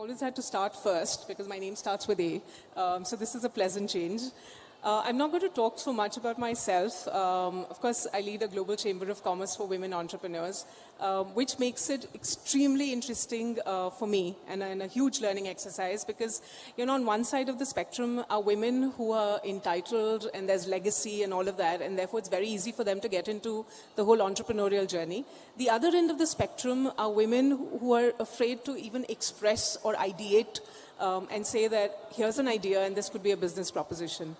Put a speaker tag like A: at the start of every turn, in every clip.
A: always had to start first because my name starts with A. So this is a pleasant change. I'm not going to talk so much about myself. Of course, I lead a global chamber of commerce for women entrepreneurs, which makes it extremely interesting for me and a huge learning exercise because, you know, on one side of the spectrum are women who are entitled and there's legacy and all of that, and therefore it's very easy for them to get into the whole entrepreneurial journey. The other end of the spectrum are women who are afraid to even express or ideate and say that here's an idea and this could be a business proposition.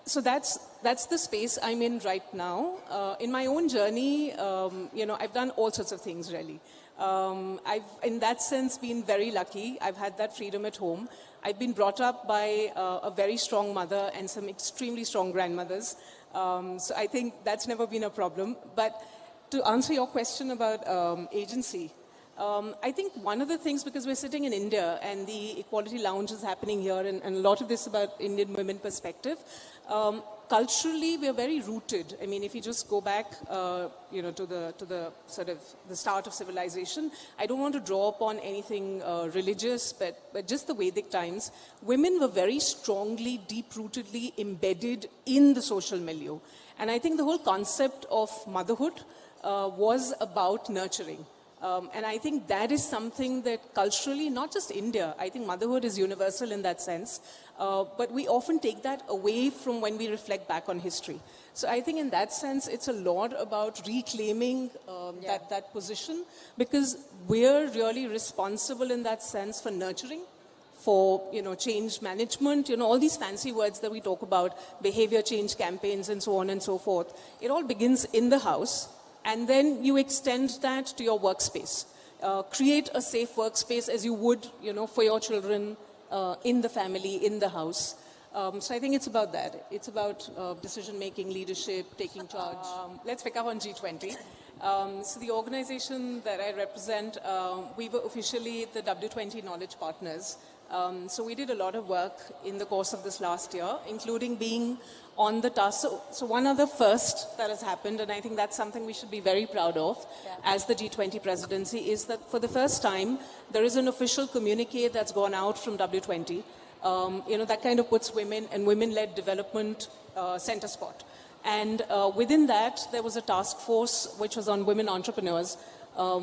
A: So that's the space I'm in right now. In my own journey, you know, I've done all sorts of things really. I've, in that sense, been very lucky. I've had that freedom at home. I've been brought up by a very strong mother and some extremely strong grandmothers. So I think that's never been a problem. But to answer your question about agency, I think one of the things, because we're sitting in India and the Equality Lounge is happening here, and a lot of this about Indian women perspective, culturally we're very rooted. I mean, if you just go back, you know, to the sort of the start of civilization, I don't want to draw upon anything religious, but just the Vedic times, women were very strongly, deep-rootedly embedded in the social milieu. And I think the whole concept of motherhood was about nurturing. And I think that is something that culturally, not just India, I think motherhood is universal in that sense, but we often take that away from when we reflect back on history. So I think in that sense, it's a lot about reclaiming that position, because we're really responsible in that sense for nurturing, for, you know, change management, you know, all these fancy words that we talk about, behavior change campaigns and so on and so forth. It all begins in the house. And then you extend that to your workspace. Create a safe workspace as you would, you know, for your children in the family, in the house. So I think it's about that. It's about decision-making, leadership, taking charge. Let's pick up on G20. So the organization that I represent, we were officially the W20 Knowledge Partners. So we did a lot of work in the course of this last year, including being on the task. So one other first that has happened, and I think that's something we should be very proud of as the G20 presidency, is that for the first time, there is an official communique that's gone out from W20. You know, that kind of puts women and women-led development center spot. And within that, there was a task force which was on women entrepreneurs,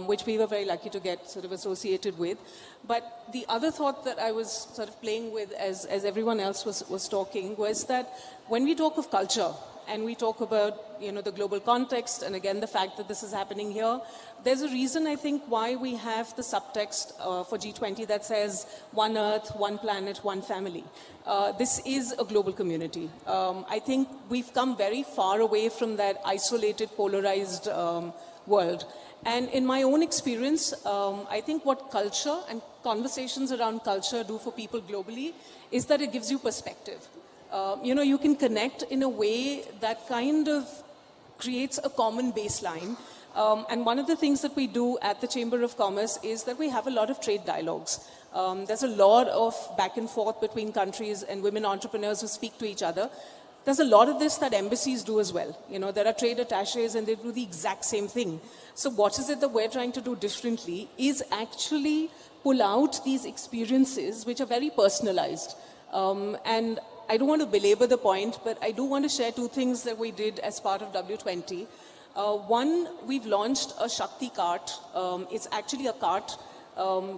A: which we were very lucky to get sort of associated with. But the other thought that I was sort of playing with as everyone else was talking was that when we talk of culture and we talk about, you know, the global context and again the fact that this is happening here, there's a reason I think why we have the subtext for G20 that says one earth, one planet, one family. This is a global community. I think we've come very far away from that isolated, polarized world. And in my own experience, I think what culture and conversations around culture do for people globally is that it gives you perspective. You know, you can connect in a way that kind of creates a common baseline. And one of the things that we do at the Chamber of Commerce is that we have a lot of trade dialogues. There's a lot of back and forth between countries and women entrepreneurs who speak to each other. There's a lot of this that embassies do as well. You know, there are trade attaches and they do the exact same thing. So what is it that we're trying to do differently is actually pull out these experiences which are very personalized. And I don't want to belabor the point, but I do want to share two things that we did as part of W20. One, we've launched a Shakti cart. It's actually a cart.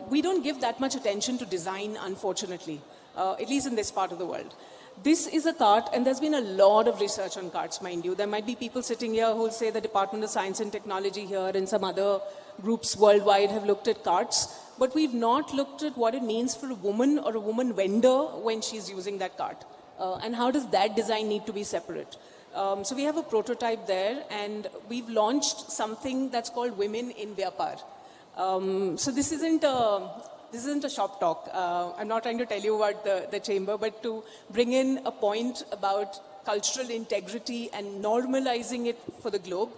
A: We don't give that much attention to design, unfortunately, at least in this part of the world. This is a cart, and there's been a lot of research on carts, mind you. There might be people sitting here who will say the Department of Science and Technology here and some other groups worldwide have looked at carts, but we've not looked at what it means for a woman or a woman vendor when she's using that cart. And how does that design need to be separate? So we have a prototype there, and we've launched something that's called Women in Vyapar. So this isn't a shop talk. I'm not trying to tell you about the chamber, but to bring in a point about cultural integrity and normalizing it for the globe.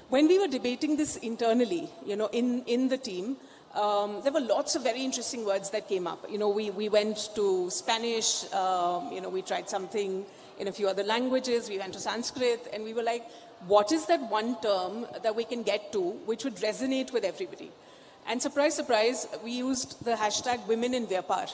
A: When we were debating this internally, you know, in the team, there were lots of very interesting words that came up. You know, we went to Spanish, you know, we tried something in a few other languages, we went to Sanskrit, and we were like, what is that one term that we can get to which would resonate with everybody? And surprise, surprise, we used the hashtag women in Vyapar.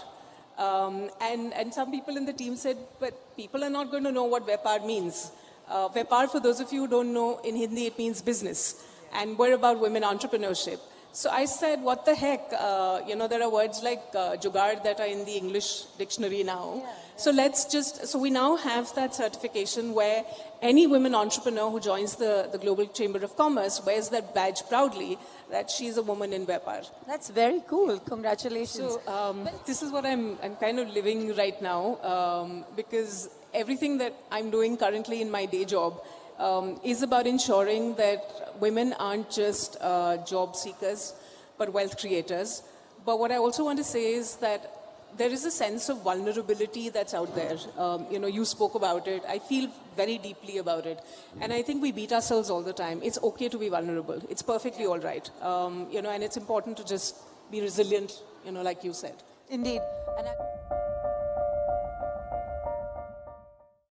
A: And some people in the team said, but people are not going to know what Vyapar means. Vyapar, for those of you who don't know, in Hindi it means business. And we're about women entrepreneurship. So I said, what the heck? There are words like jugaad that are in the English dictionary now. Yeah. So we now have that certification where any women entrepreneur who joins the Global Chamber of Commerce wears that badge proudly that she's a woman in Vyapar.
B: That's very cool. Congratulations.
A: So this is what I'm kind of living right now because everything that I'm doing currently in my day job is about ensuring that women aren't just job seekers, but wealth creators. But what I also want to say is that there is a sense of vulnerability that's out there. You spoke about it. I feel very deeply about it. And I think we beat ourselves all the time. It's okay to be vulnerable. It's perfectly all right. And it's important to just be resilient, like you said.
B: Indeed. And